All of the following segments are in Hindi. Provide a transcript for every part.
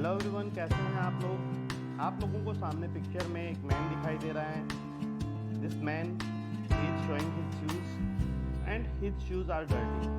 हेलो एवरीवन, कैसे हैं आप लोग। आप लोगों को सामने पिक्चर में एक मैन दिखाई दे रहा है। This man is showing his shoes and his shoes are dirty.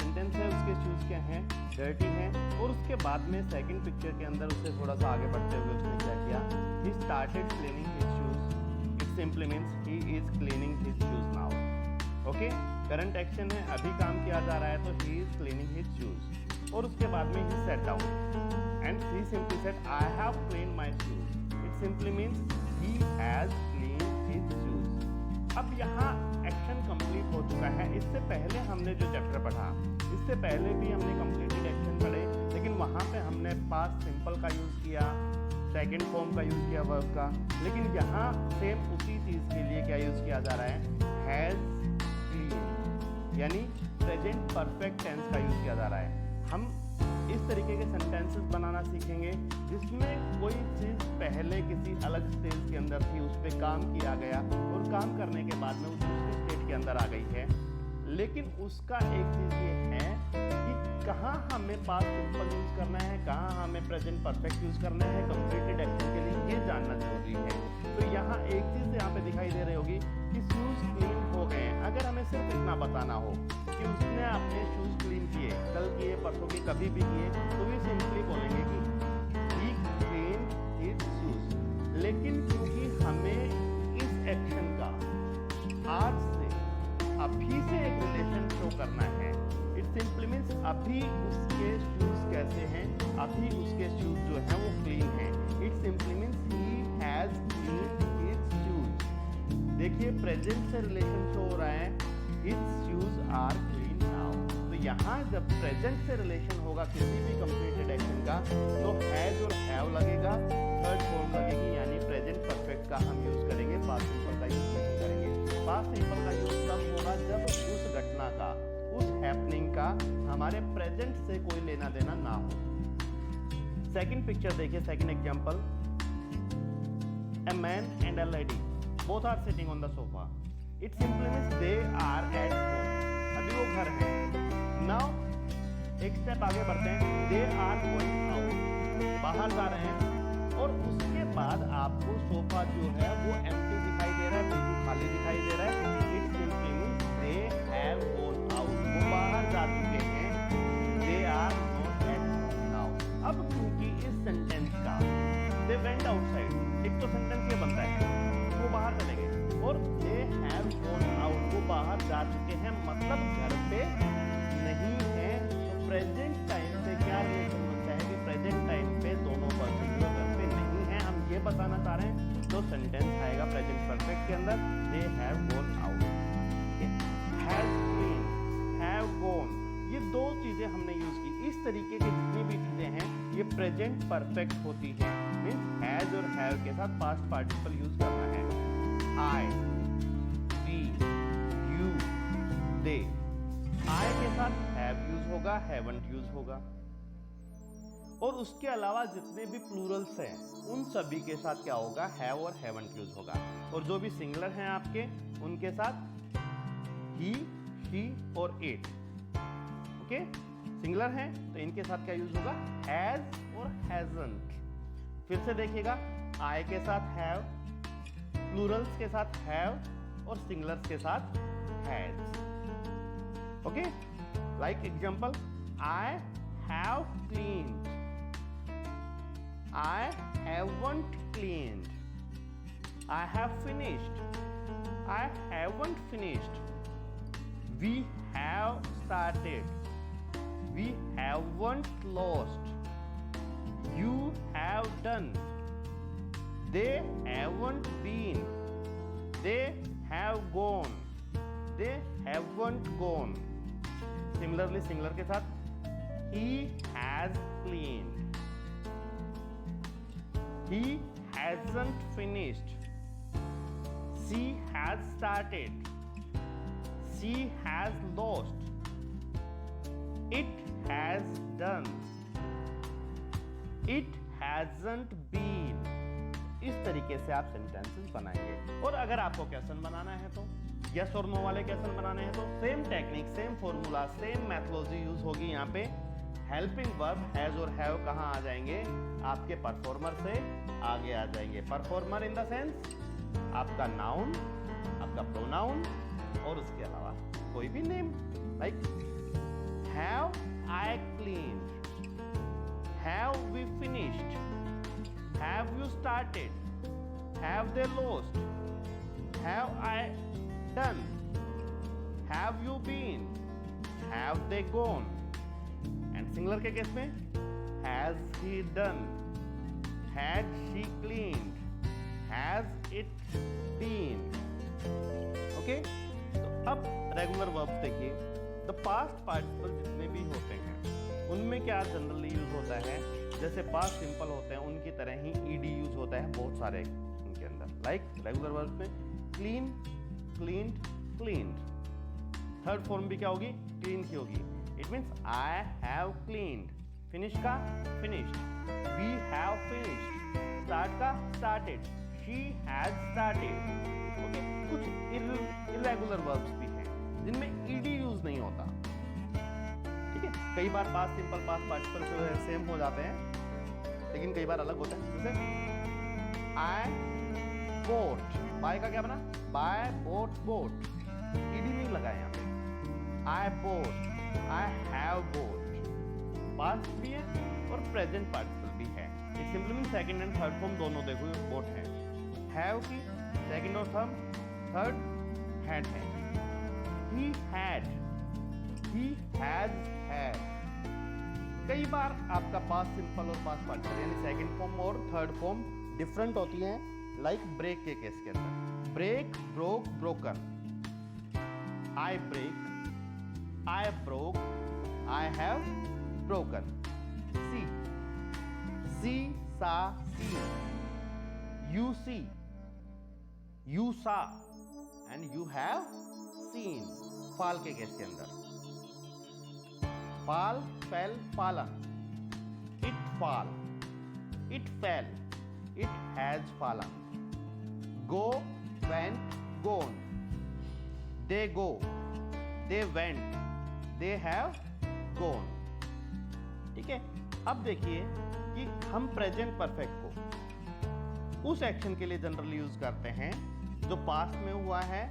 Sentence है उसके शूज क्या हैं, डर्टी हैं। और उसके बाद में सेकंड पिक्चर के अंदर उससे थोड़ा सा आगे बढ़ते हुए उसने क्या किया, he started cleaning his shoes. It simply means he is cleaning his shoes now. Okay, current action है, अभी काम किया जा रहा है, तो he is cleaning his shoes. और उसके बाद में he sat down and he simply said I have cleaned my shoes. It simply means he has cleaned his shoes. अब यहाँ एक्शन कंप्लीट हो चुका है। इससे पहले हमने जो चैप्टर पढ़ा, इससे पहले भी हमने कंप्लीटेड एक्शन पढ़े, लेकिन वहाँ पे हमने पास्ट सिंपल का यूज़ किया, सेकंड फॉर्म का यूज़ किया वर्ब का। लेकिन यहाँ सेम उसी चीज़ के लिए क्या यूज़ किया जा रहा है, हैज़ क्लीन, यानी प्रेजेंट परफेक्ट टेंस का यूज़ किया जा रहा है। हम इस तरीके के सेंटेंसेस बनाना सीखेंगे जिसमें कोई चीज़ पहले किसी अलग स्टेज के अंदर थी, उस पर काम किया गया और काम करने के बाद में उस दूसरी स्टेट के अंदर आ गई है। लेकिन उसका एक चीज़ ये है कि कहाँ हमें पास्ट सिंपल यूज़ करना है, कहाँ हमें प्रेजेंट परफेक्ट यूज़ करना है कंप्लीटेड एक्शन के लिए, ये जानना जरूरी है। तो यहाँ एक चीज़ यहाँ पे दिखाई दे रही होगी कि शूज़ क्लीन हो गए। अगर हमें सिर्फ इतना बताना हो कि उसने अपने शूज़ क्लीन किए, कल किए, परसों के कभी भी किए, तो भी सिंपली बोलेंगे कि he cleaned his shoes। लेकिन क्योंकि हमें इस एक्शन का आज से, अभी से एक रिलेशन शो करना है, इट सिंपली मीन्स अभी उसके शूज़ कैसे हैं, अभी उसके शूज़ जो हैं वो क्लीन हैं। It simply means he has cleaned his shoes। देखिए प्रेजेंट से रिलेशन शो हो रहा है, his shoes are clean now। तो यहाँ जब प्रेजेंट से रिलेशन होगा किसी भी कंप्लीटेड एक्शन का, तो हैज और हैव लगेगा, थर्ड फॉर्म लगेगी, यानी प्रेजेंट परफेक्ट का हम यूज करेंगे, पास्ट सिंपल का यूज नहीं करेंगे। पास्ट सिंपल का यूज तब होगा जब उस घटना का, उस हैपनिंग का हमारे प्रेजेंट से कोई लेना देना ना हो। सेकंड पिक्चर देखिए, second example, a man and a lady both are sitting on the sofa। It simply means they are at home। अभी वो घर है। Now एक स्टेप आगे बढ़ते हैं, they are going out, बाहर जा रहे हैं। और उसके बाद आपको सोफा जो है वो एम्प्टी दिखाई दे रहा है, बिल्कुल खाली दिखाई दे रहा है। It simply means they have gone out, वो बाहर जा चुके हैं। They are not at home now। अब क्योंकि इस सेंटेंस का they went outside, एक तो सेंटेंस ये बनता है वो बाहर चले गए, और they have gone out, वो बाहर जा चुके हैं, मतलब घर पे नहीं है। तो प्रेजेंट टाइम पे क्या रिलेशन बनता है कि प्रेजेंट टाइम पे दोनों पर्सन जो घर पे नहीं है, हम ये बताना चाह रहे हैं। तो सेंटेंस आएगा प्रेजेंट परफेक्ट के अंदर, they have gone out, has been, have gone, ये दो चीजें हमने यूज की। इस तरीके की जितनी भी चीजें हैं ये प्रेजेंट परफेक्ट होती है, मीन्स हैज और हैव के साथ पास्ट पार्टिसिपल यूज करना है। I, we, you, they। I के साथ have यूज होगा, haven't यूज होगा। और उसके अलावा जितने भी प्लूरल्स हैं उन सभी के साथ क्या होगा, have और haven't यूज होगा। और जो भी सिंगुलर हैं आपके, उनके साथ he, she और it। ओके, सिंगुलर हैं तो इनके साथ क्या यूज होगा, हैज और हैजंट। फिर से देखिएगा, I के साथ have, प्लूरल्स के साथ हैव और सिंगुलर्स के साथ has. Okay, like example, I have cleaned, I haven't cleaned, I have finished, I haven't finished, we have started, we haven't lost, you have done, they haven't been, they have gone, they haven't gone। Similarly, singular के साथ he has cleaned, he hasn't finished, she has started, she has lost, it has done, it hasn't been। इस तरीके से आप सेंटेंसेस बनाएंगे। और अगर आपको क्वेश्चन बनाना है तो यस और नो वाले क्वेश्चन बनाने हैं तो same technique, same formula, same methodology use होगी यहाँ पे। हेल्पिंग वर्ब हैज और हैव कहाँ आ जाएंगे? आपके परफॉर्मर से आगे आ जाएंगे। परफॉर्मर इन द सेंस आपका नाउन, आपका प्रोनाउन और उसके अलावा कोई भी name, like have I cleaned, have we finished, have you started, have they lost, have I done, have you been, have they gone. And singular के केस में has he done, had she cleaned, has it been. Okay, तो अब रेगुलर वर्ब्स देखिए। द पास्ट पार्टिसिपल जितने भी होते हैं उनमें क्या जनरली यूज होता है? जैसे पास्ट सिंपल होते हैं उनकी तरह ही ईडी यूज होता है बहुत सारे उनके अंदर। लाइक रेगुलर वर्ब्स में clean, cleaned, cleaned. Third form भी क्या होगी? क्लीन की होगी। It means I have cleaned. Finish का finished, we have finished. Start का started, she has started. Okay, कुछ इरेगुलर वर्ब्स भी हैं जिनमें ईडी यूज नहीं होता। ठीक है, कई बार पास्ट सिंपल पास्ट पार्टिसिपल जो है सेम हो जाते हैं लेकिन कई बार अलग होते हैं। जैसे आई बोट, बाय का क्या बना? बाय बोट, बोट ईडी नहीं लगा यहाँ पे। I bought, I have bought. Past भी है और प्रेजेंट पार्टिसिपल भी है। It simply mean second and third form दोनों देखो बोट है। हैव की सेकंड और थर्ड हैड है। He had, he has had. कई बार आपका पास्ट सिंपल और पास्ट पार्टिसिपल यानी सेकंड फॉर्म और थर्ड फॉर्म डिफरेंट होती हैं। लाइक ब्रेक के केस के अंदर break, broke, broken. I break, I broke, I have broken. See, see, saw, seen. You see, you saw, and you have seen. fall के केस के अंदर fall, fell, fallen. It fall, it fell, it has fallen. Go, went, gone. They go, they went, they have gone. ठीक है, अब देखिए कि हम प्रेजेंट परफेक्ट को उस एक्शन के लिए जनरली यूज करते हैं जो पास्ट में हुआ है,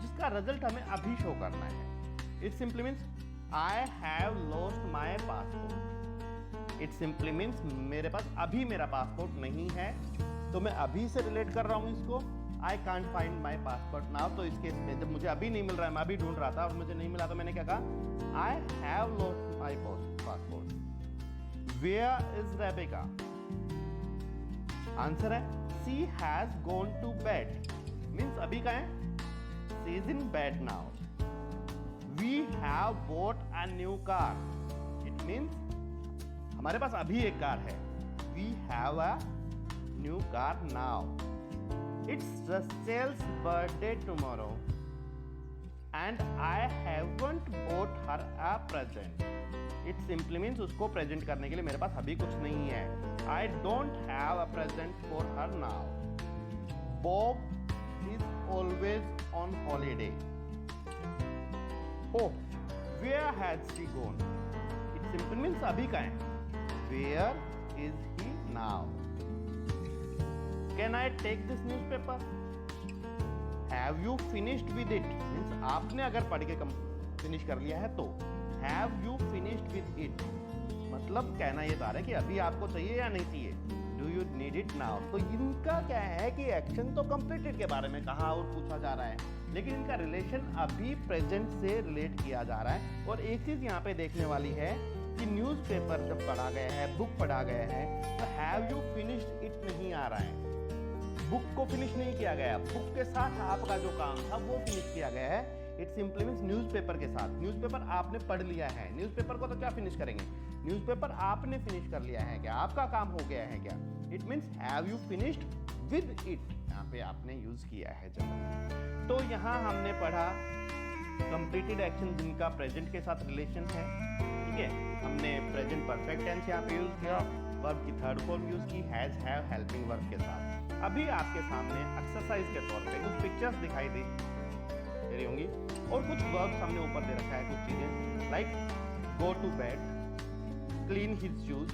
जिसका रिजल्ट हमें अभी शो करना है। It simply means I have lost my passport. It simply means मेरे पास अभी मेरा पासपोर्ट नहीं है, तो मैं अभी से रिलेट कर रहा हूं इसको। I can't find my passport now. तो इस केस में जब मुझे अभी नहीं मिल रहा है, मैं अभी ढूंढ रहा था और मुझे नहीं मिला, तो मैंने क्या कहा? I have lost my passport. Where is Rebecca? Answer है she has gone to bed. Means अभी का है she is in bed now. We have bought a new car. It means हमारे पास अभी एक कार है। We have a new car now. It's Rachel's birthday tomorrow and I haven't bought her a present. It simply means उसको प्रेजेंट करने के लिए मेरे पास अभी कुछ नहीं है। I don't have a present for her now. Bob is always on holiday. Oh, where has she gone? It simply means अभी का है। Where is he now? Can I take this newspaper? Have you finished with it? Means आपने अगर पढ़ के फिनिश कर लिया है तो Have you finished with it? मतलब कहना ये था कि अभी आपको चाहिए या नहीं चाहिए। Do you need it now? तो इनका क्या है कि एक्शन तो कंप्लीटेड के बारे में कहा और पूछा जा रहा है, लेकिन इनका रिलेशन अभी प्रेजेंट से रिलेट किया जा रहा है। और एक चीज यहाँ पे देखने वाली है कि न्यूज़पेपर जब पढ़ा गया है, बुक पढ़ा गया है, तो हैव यू फिनिश्ड इट नहीं आ रहा है। बुक को फिनिश नहीं किया गया, बुक के साथ आपका जो काम था वो फिनिश किया गया है। इट सिंपली मीन्स न्यूज़पेपर के साथ। न्यूज़पेपर आपने पढ़ लिया है, न्यूज़पेपर को तो क्या फिनिश करेंगे? न्यूज़पेपर आपने फिनिश कर लिया है क्या? आपका काम हो गया है क्या? It means have you finished with it, यहाँ पे आपने यूज किया है जब। तो यहाँ हमने पढ़ा कंप्लीटेड एक्शन जिनका प्रेजेंट के साथ रिलेशन है। ठीक है, हमने प्रेजेंट परफेक्ट टेंस यहाँ पे यूज किया, वर्ब की थर्ड फॉर्म यूज की हैज, हैव, हेल्पिंग वर्ब के साथ। अभी आपके सामने एक्सरसाइज के तौर पे कुछ पिक्चर्स दिखाई दे रही होंगी और कुछ वर्ब्स हमने ऊपर दे रखा है, कुछ चीजें like go to bed, clean his shoes,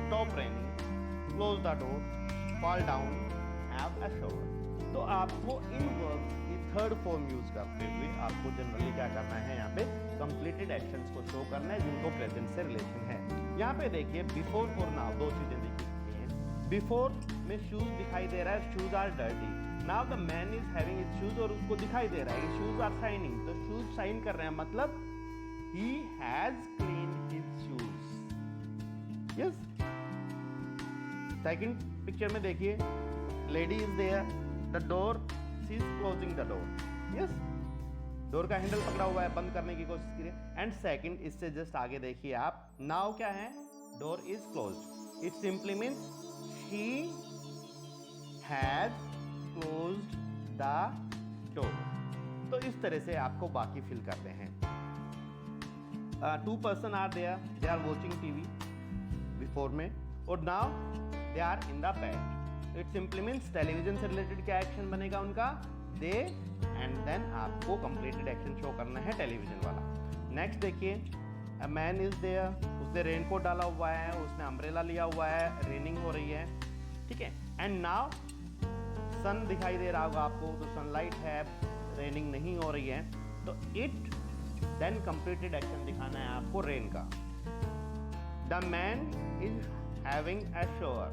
stop raining, close the door, fall down, have a shower. तो आपको इन वर्ब्स की थर्ड फॉर्म यूज करते हुए आपको जनरली क्या करना है, यहाँ पे कंप्लीटेड एक्शंस को शो करना है जिनको प्रेजेंट से रिलेशन है। यहाँ पे देखिए बिफोर और नाउ दो चीजें दिखी हैं। बिफोर में शूज दिखाई दे रहा है, shoes are dirty. Now the man is having his shoes, और उसको दिखाई दे रहा है कि शूज आर शाइनिंग, तो शूज शाइन कर रहे हैं, मतलब he has cleaned his shoes. Yes. Second picture में देखिए, lady is there, the door, she is closing the door. Yes, door का हैंडल पकड़ा हुआ है, बंद करने की कोशिश कीजिए। एंड सेकंड, इससे जस्ट आगे देखिए आप, नाउ क्या है, door is closed. It simply means she has closed the door. तो इस तरह से आपको बाकी फिल करते हैं। Two person are there, they are watching TV before में, और now they are in the bed. It simply means television से रिलेटेड क्या एक्शन बनेगा उनका, दे, एंड देन आपको कंप्लीटेड एक्शन शो करना है टेलीविजन वाला। नेक्स्ट देखिए, अ मैन इज देयर, उसने रेनकोट डाला हुआ है, उसने अम्ब्रेला लिया हुआ है, रेनिंग हो रही है, ठीक है। एंड नाउ सन दिखाई दे रहा होगा आपको, तो सनलाइट है, रेनिंग नहीं हो रही है, तो इट, देन कंप्लीटेड एक्शन दिखाना है आपको रेन का। The man is having a shower,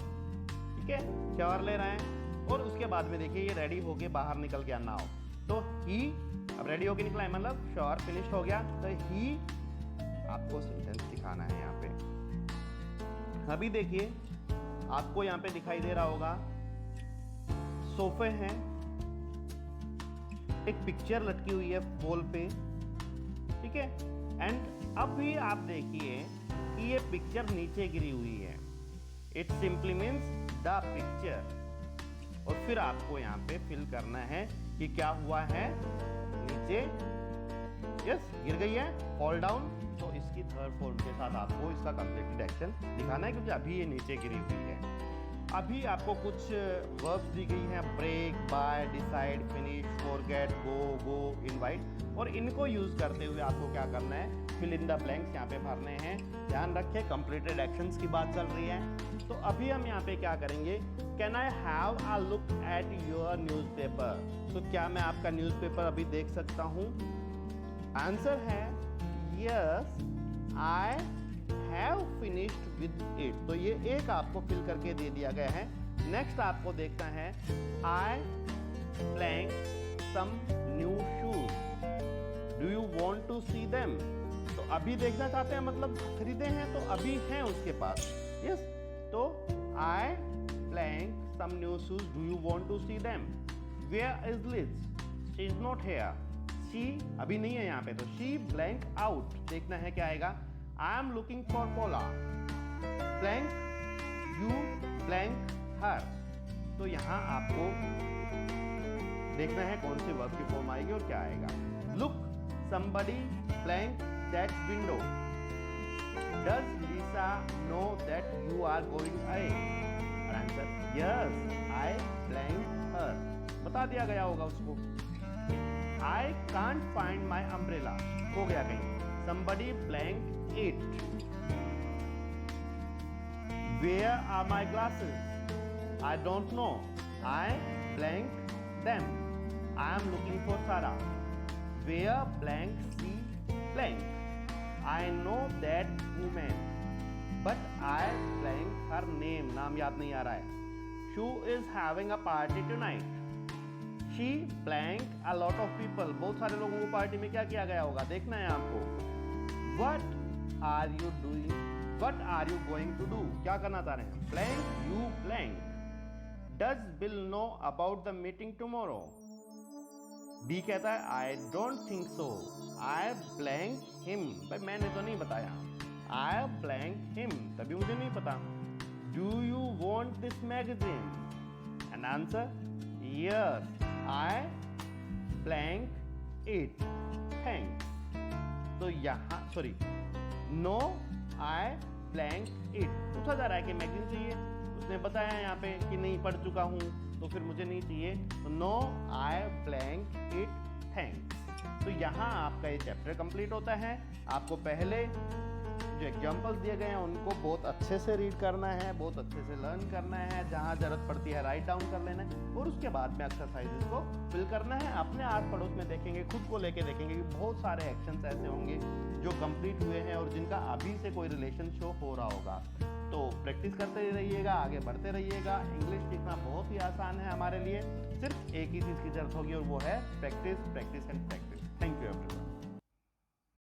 ठीक है, शॉवर ले रहे हैं, और उसके बाद में देखिए ये रेडी होके बाहर निकल गया नाउ, तो ही, अब रेडी होके निकला है मतलब शॉवर फिनिश्ड हो गया, तो ही आपको सेंटेंस दिखाना है यहाँ पे। अभी देखिए आपको यहाँ पे दिखाई दे रहा होगा सोफे हैं, एक पिक्चर लटकी हुई है वॉल पे, ठीक है। एंड अभी आप देखिए कि ये पिक्चर नीचे गिरी हुई है, it simply means the picture. और फिर आपको यहाँ पे फिल करना है कि क्या हुआ है, नीचे, यस, गिर गई है, फॉल डाउन। तो इसकी थर्ड फॉर्म के साथ आपको इसका कंप्लीटेड एक्शन दिखाना है, क्योंकि अभी ये नीचे गिरी हुई है। अभी आपको कुछ वर्ब्स दी गई हैं, break, buy, decide, finish, forget, go, invite, और इनको यूज करते हुए आपको क्या करना है, फिल इन द ब्लैंक्स यहाँ पे भरने हैं। ध्यान रखें कंप्लीटेड एक्शंस की बात चल रही है। तो अभी हम यहाँ पे क्या करेंगे, can I have a look at your newspaper, तो क्या मैं आपका न्यूज़पेपर अभी देख सकता हूँ? आंसर है yes, I have finished with it, तो ये एक आपको फिल करके दे दिया गया है। नेक्स्ट आपको देखना है, I blank some new shoes, do you want to see them, तो अभी देखना चाहते हैं, मतलब खरीदे हैं तो अभी हैं उसके पास, यस। तो I blank some new shoes, do you want to see them. Where is Liz, she is not here, शी अभी नहीं है यहाँ पे, तो शी ब्लैंक आउट, देखना है क्या आएगा, I am looking for Paula, blank you blank her. तो यहाँ आपको देखना है कौन सी वर्ब की फॉर्म आएगी और क्या आएगा। Look somebody blank that window, does Lisa know that you are going away? Answer yes, I blank her, बता दिया गया होगा उसको। I can't find my umbrella, हो गया कहीं, somebody blank it। Where are my glasses? I don't know, I blank them, I am looking for Sarah। Where blank she blank, I know that woman, but I blank her name, नाम याद नहीं आ रहा है। She is having a party tonight, she blank a lot of people, बहुत सारे लोगों को पार्टी में क्या किया गया होगा, देखना है आपको। What are you doing, what are you going to do, क्या करना चाह रहे हैं, blank you blank। Does Bill know about the meeting tomorrow? B कहता है I don't think so, I blank him, भाई मैंने तो नहीं बताया, आई ब्लैंक हिम, तभी मुझे नहीं पता। Do you want this magazine, and answer yes, I blank it, thanks. तो यहाँ sorry, no, I blank it, पूछा जा रहा है कि मैगजीन चाहिए, उसने बताया यहाँ पे कि नहीं पढ़ चुका हूँ, तो फिर मुझे नहीं चाहिए, तो no, I blank it, thanks. तो यहाँ आपका ये चैप्टर कंप्लीट होता है। आपको पहले जो एग्जाम्पल्स दिए गए हैं उनको बहुत अच्छे से रीड करना है, बहुत अच्छे से लर्न करना है, जहाँ ज़रूरत पड़ती है राइट डाउन कर लेना है और उसके बाद में एक्सरसाइजेस को फिल करना है। अपने आस पड़ोस में देखेंगे, खुद को लेके देखेंगे कि बहुत सारे एक्शंस ऐसे होंगे जो कंप्लीट हुए हैं और जिनका अभी से कोई रिलेशन शो हो रहा होगा। तो प्रैक्टिस करते ही रहिएगा, आगे बढ़ते रहिएगा। इंग्लिश सीखना बहुत ही आसान है हमारे लिए, सिर्फ एक ही चीज़ की जरूरत होगी और वो है practice, practice and practice. Thank you everyone.